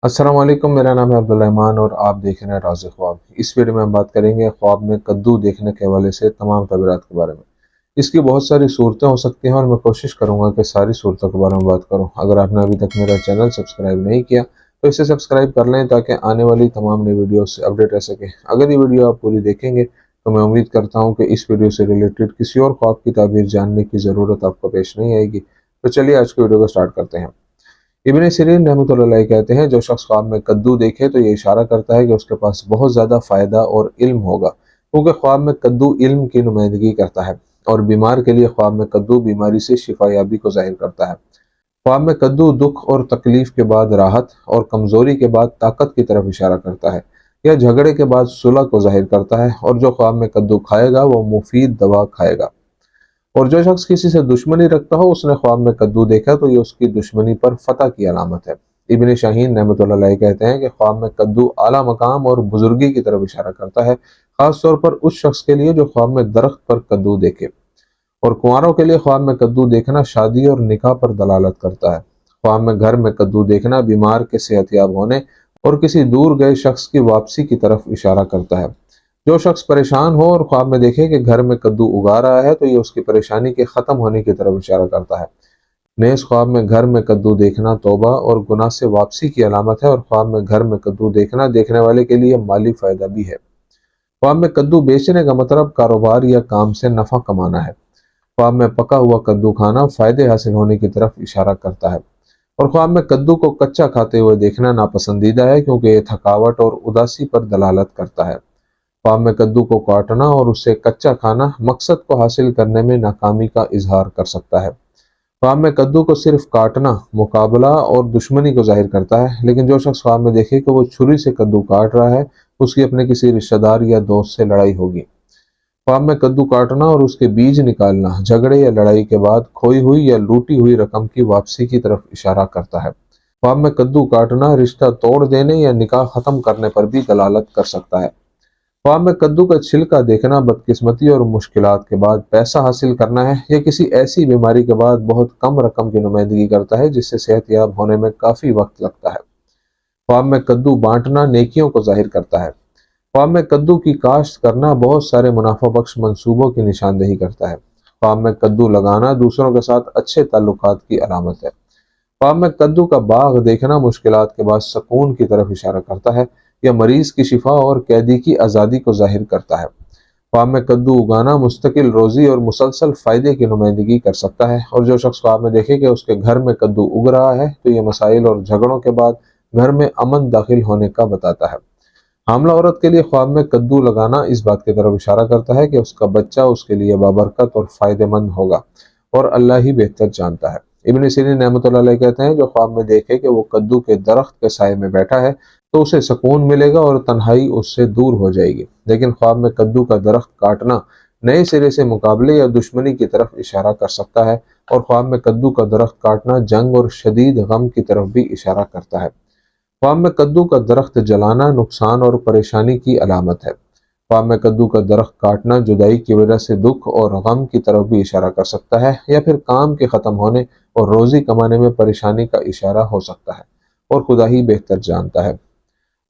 السلام علیکم، میرا نام ہے عبدالرحمن اور آپ دیکھ رہے ہیں راز خواب۔ اس ویڈیو میں ہم بات کریں گے خواب میں کدو دیکھنے کے حوالے سے تمام تعبیرات کے بارے میں۔ اس کی بہت ساری صورتیں ہو سکتی ہیں اور میں کوشش کروں گا کہ ساری صورتوں کے بارے میں بات کروں۔ اگر آپ نے ابھی تک میرا چینل سبسکرائب نہیں کیا تو اسے سبسکرائب کر لیں تاکہ آنے والی تمام نئی ویڈیوز سے اپڈیٹ رہ سکیں۔ اگر یہ ویڈیو آپ پوری دیکھیں گے تو میں امید کرتا ہوں کہ اس ویڈیو سے ریلیٹڈ کسی اور خواب کی تعبیر جاننے کی ضرورت آپ کو پیش نہیں آئے گی۔ تو چلیے آج کی ویڈیو کو سٹارٹ کرتے ہیں۔ ابن سیرین رحمۃ اللہ علیہ کہتے ہیں جو شخص خواب میں کدو دیکھے تو یہ اشارہ کرتا ہے کہ اس کے پاس بہت زیادہ فائدہ اور علم ہوگا، کیونکہ خواب میں کدو علم کی نمائندگی کرتا ہے، اور بیمار کے لیے خواب میں کدو بیماری سے شفا یابی کو ظاہر کرتا ہے۔ خواب میں کدو دکھ اور تکلیف کے بعد راحت اور کمزوری کے بعد طاقت کی طرف اشارہ کرتا ہے، یا جھگڑے کے بعد صلح کو ظاہر کرتا ہے، اور جو خواب میں کدو کھائے گا وہ مفید دوا کھائے گا۔ اور جو شخص کسی سے دشمنی رکھتا ہو اس نے خواب میں کدو دیکھا تو یہ اس کی دشمنی پر فتح کی علامت ہے۔ ابن شاہین رحمۃ اللہ علیہ کہتے ہیں کہ خواب میں کدو اعلیٰ مقام اور بزرگی کی طرف اشارہ کرتا ہے، خاص طور پر اس شخص کے لیے جو خواب میں درخت پر کدو دیکھے۔ اور کنواروں کے لیے خواب میں کدو دیکھنا شادی اور نکاح پر دلالت کرتا ہے۔ خواب میں گھر میں کدو دیکھنا بیمار کے صحت یاب ہونے اور کسی دور گئے شخص کی واپسی کی طرف اشارہ کرتا ہے۔ جو شخص پریشان ہو اور خواب میں دیکھے کہ گھر میں کدو اگا رہا ہے تو یہ اس کی پریشانی کے ختم ہونے کی طرف اشارہ کرتا ہے۔ نیز خواب میں گھر میں کدو دیکھنا توبہ اور گناہ سے واپسی کی علامت ہے، اور خواب میں گھر میں کدو دیکھنا دیکھنے والے کے لیے مالی فائدہ بھی ہے۔ خواب میں کدو بیچنے کا مطلب کاروبار یا کام سے نفع کمانا ہے۔ خواب میں پکا ہوا کدو کھانا فائدے حاصل ہونے کی طرف اشارہ کرتا ہے، اور خواب میں کدو کو کچا کھاتے ہوئے دیکھنا ناپسندیدہ ہے کیونکہ یہ تھکاوٹ اور اداسی پر دلالت کرتا ہے۔ خواب میں کدو کو کاٹنا اور اسے کچا کھانا مقصد کو حاصل کرنے میں ناکامی کا اظہار کر سکتا ہے۔ خواب میں کدو کو صرف کاٹنا مقابلہ اور دشمنی کو ظاہر کرتا ہے، لیکن جو شخص خواب میں دیکھے کہ وہ چھری سے کدو کاٹ رہا ہے اس کی اپنے کسی رشتہ دار یا دوست سے لڑائی ہوگی۔ خواب میں کدو کاٹنا اور اس کے بیج نکالنا جھگڑے یا لڑائی کے بعد کھوئی ہوئی یا لوٹی ہوئی رقم کی واپسی کی طرف اشارہ کرتا ہے۔ خواب میں کدو کاٹنا رشتہ توڑ دینے یا نکاح ختم کرنے پر بھی دلالت کر سکتا ہے۔ خواب میں کدو کا چھلکا دیکھنا بدقسمتی اور مشکلات کے بعد پیسہ حاصل کرنا ہے، یا کسی ایسی بیماری کے بعد بہت کم رقم کی نمائندگی کرتا ہے جس سے صحت یاب ہونے میں کافی وقت لگتا ہے۔ خواب میں کدو بانٹنا نیکیوں کو ظاہر کرتا ہے۔ خواب میں کدو کی کاشت کرنا بہت سارے منافع بخش منصوبوں کی نشاندہی کرتا ہے۔ خواب میں کدو لگانا دوسروں کے ساتھ اچھے تعلقات کی علامت ہے۔ خواب میں کدو کا باغ دیکھنا مشکلات کے بعد سکون کی طرف اشارہ کرتا ہے، یا مریض کی شفا اور قیدی کی آزادی کو ظاہر کرتا ہے۔ خواب میں کدو اگانا مستقل روزی اور مسلسل فائدے کی نمائندگی کر سکتا ہے، اور جو شخص خواب میں دیکھے کہ اس کے گھر میں کدو اگ رہا ہے تو یہ مسائل اور جھگڑوں کے بعد گھر میں امن داخل ہونے کا بتاتا ہے۔ حاملہ عورت کے لیے خواب میں کدو لگانا اس بات کی طرف اشارہ کرتا ہے کہ اس کا بچہ اس کے لیے بابرکت اور فائدہ مند ہوگا، اور اللہ ہی بہتر جانتا ہے۔ ابن سیرین رحمۃ اللہ علیہ کہتے ہیں جو خواب میں دیکھے کہ وہ کدو کے درخت کے سائے میں بیٹھا ہے تو اسے سکون ملے گا اور تنہائی اس سے دور ہو جائے گی، لیکن خواب میں کدو کا درخت کاٹنا نئے سرے سے مقابلے یا دشمنی کی طرف اشارہ کر سکتا ہے، اور خواب میں کدو کا درخت کاٹنا جنگ اور شدید غم کی طرف بھی اشارہ کرتا ہے۔ خواب میں کدو کا درخت جلانا نقصان اور پریشانی کی علامت ہے۔ خواب میں کدو کا درخت کاٹنا جدائی کی وجہ سے دکھ اور غم کی طرف بھی اشارہ کر سکتا ہے، یا پھر کام کے ختم ہونے اور روزی کمانے میں پریشانی کا اشارہ ہو سکتا ہے، اور خدا ہی بہتر جانتا ہے۔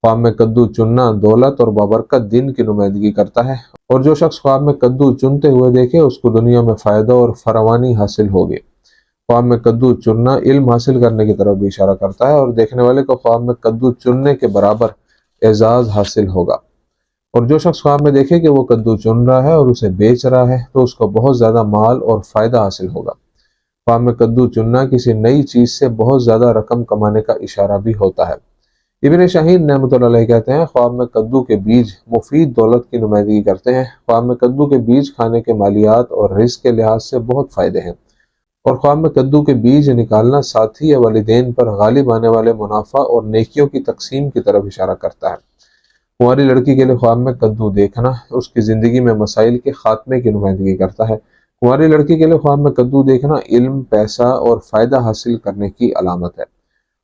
خواب میں کدو چننا دولت اور بابرکت دن کی نمائندگی کرتا ہے، اور جو شخص خواب میں کدو چنتے ہوئے دیکھے اس کو دنیا میں فائدہ اور فراوانی حاصل ہوگی۔ خواب میں کدو چننا علم حاصل کرنے کی طرف بھی اشارہ کرتا ہے، اور دیکھنے والے کو خواب میں کدو چننے کے برابر اعزاز حاصل ہوگا۔ اور جو شخص خواب میں دیکھے کہ وہ کدو چن رہا ہے اور اسے بیچ رہا ہے تو اس کو بہت زیادہ مال اور فائدہ حاصل ہوگا۔ خواب میں کدو چننا کسی نئی چیز سے بہت زیادہ رقم کمانے کا اشارہ بھی ہوتا ہے۔ ابن شاہین رحمۃ اللہ علیہ کہتے ہیں خواب میں کدو کے بیج مفید دولت کی نمائندگی کرتے ہیں۔ خواب میں کدو کے بیج کھانے کے مالیات اور رزق کے لحاظ سے بہت فائدے ہیں، اور خواب میں کدو کے بیج نکالنا ساتھی یا والدین پر غالب آنے والے منافع اور نیکیوں کی تقسیم کی طرف اشارہ کرتا ہے۔ کنواری لڑکی کے لیے خواب میں کدو دیکھنا اس کی زندگی میں مسائل کے خاتمے کی نمائندگی کرتا ہے۔ کنواری لڑکی کے لیے خواب میں کدو دیکھنا علم، پیسہ اور فائدہ حاصل کرنے کی علامت ہے،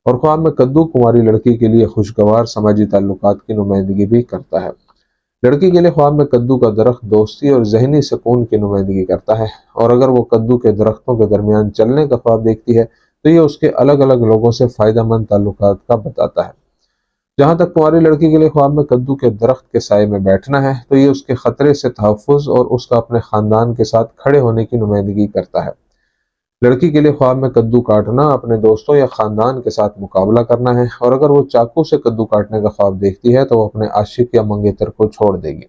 اور خواب میں کدو کنواری لڑکی کے لیے خوشگوار سماجی تعلقات کی نمائندگی بھی کرتا ہے۔ لڑکی کے لیے خواب میں کدو کا درخت دوستی اور ذہنی سکون کی نمائندگی کرتا ہے، اور اگر وہ کدو کے درختوں کے درمیان چلنے کا خواب دیکھتی ہے تو یہ اس کے الگ الگ لوگوں سے فائدہ مند تعلقات کا بتاتا ہے۔ جہاں تک تمہاری لڑکی کے لیے خواب میں کدو کے درخت کے سائے میں بیٹھنا ہے تو یہ اس کے خطرے سے تحفظ اور اس کا اپنے خاندان کے ساتھ کھڑے ہونے کی نمائندگی کرتا ہے۔ لڑکی کے لیے خواب میں کدو کاٹنا اپنے دوستوں یا خاندان کے ساتھ مقابلہ کرنا ہے، اور اگر وہ چاقو سے کدو کاٹنے کا خواب دیکھتی ہے تو وہ اپنے عاشق یا منگیتر کو چھوڑ دے گی۔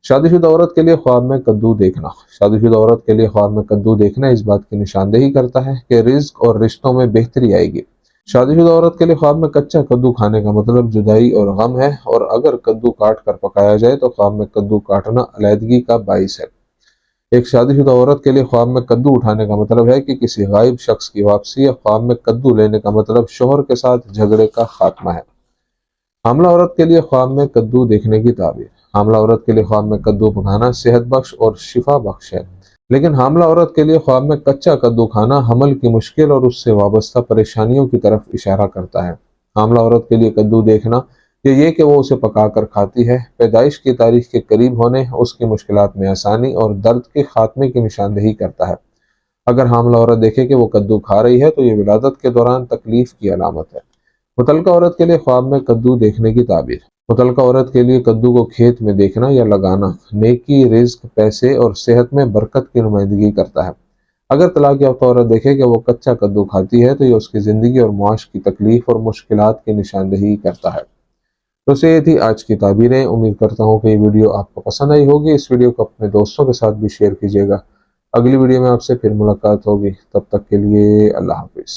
شادی شدہ عورت کے لیے خواب میں کدو دیکھنا۔ شادی شدہ عورت کے لیے خواب میں کدو دیکھنا اس بات کی نشاندہی کرتا ہے کہ رزق اور رشتوں میں بہتری آئے گی۔ شادی شدہ عورت کے لیے خواب میں کچا کدو کھانے کا مطلب جدائی اور غم ہے، اور اگر کدو کاٹ کر پکایا جائے تو خواب میں کدو کاٹنا علیحدگی کا باعث ہے۔ ایک شادی شدہ عورت کے لیے خواب میں کدو اٹھانے کا مطلب ہے کہ کسی غائب شخص کی واپسی، یا خواب میں کدو لینے کا مطلب شوہر کے ساتھ جھگڑے کا خاتمہ ہے۔ حاملہ عورت کے لیے خواب میں کدو دیکھنے کی تعبیر۔ حاملہ عورت کے لیے خواب میں کدو پکانا صحت بخش اور شفا بخش ہے، لیکن حاملہ عورت کے لیے خواب میں کچا کدو کھانا حمل کی مشکل اور اس سے وابستہ پریشانیوں کی طرف اشارہ کرتا ہے۔ حاملہ عورت کے لیے کدو دیکھنا یہ کہ وہ اسے پکا کر کھاتی ہے، پیدائش کی تاریخ کے قریب ہونے، اس کی مشکلات میں آسانی اور درد کے خاتمے کی نشاندہی کرتا ہے۔ اگر حاملہ عورت دیکھے کہ وہ کدو کھا رہی ہے تو یہ ولادت کے دوران تکلیف کی علامت ہے۔ متعلقہ عورت کے لیے خواب میں کدو دیکھنے کی تعبیر۔ متعلقہ عورت کے لیے کدو کو کھیت میں دیکھنا یا لگانا نیکی، رزق، پیسے اور صحت میں برکت کی نمائندگی کرتا ہے۔ اگر طلاق یافتہ عورت دیکھے کہ وہ کچا کدو کھاتی ہے تو یہ اس کی زندگی اور معاش کی تکلیف اور مشکلات کی نشاندہی کرتا ہے۔ تو یہ تھی آج کی تعبیریں۔ امید کرتا ہوں کہ یہ ویڈیو آپ کو پسند آئی ہوگی۔ اس ویڈیو کو اپنے دوستوں کے ساتھ بھی شیئر کیجیے گا۔ اگلی ویڈیو میں آپ سے پھر ملاقات ہوگی، تب تک کے لیے اللہ حافظ۔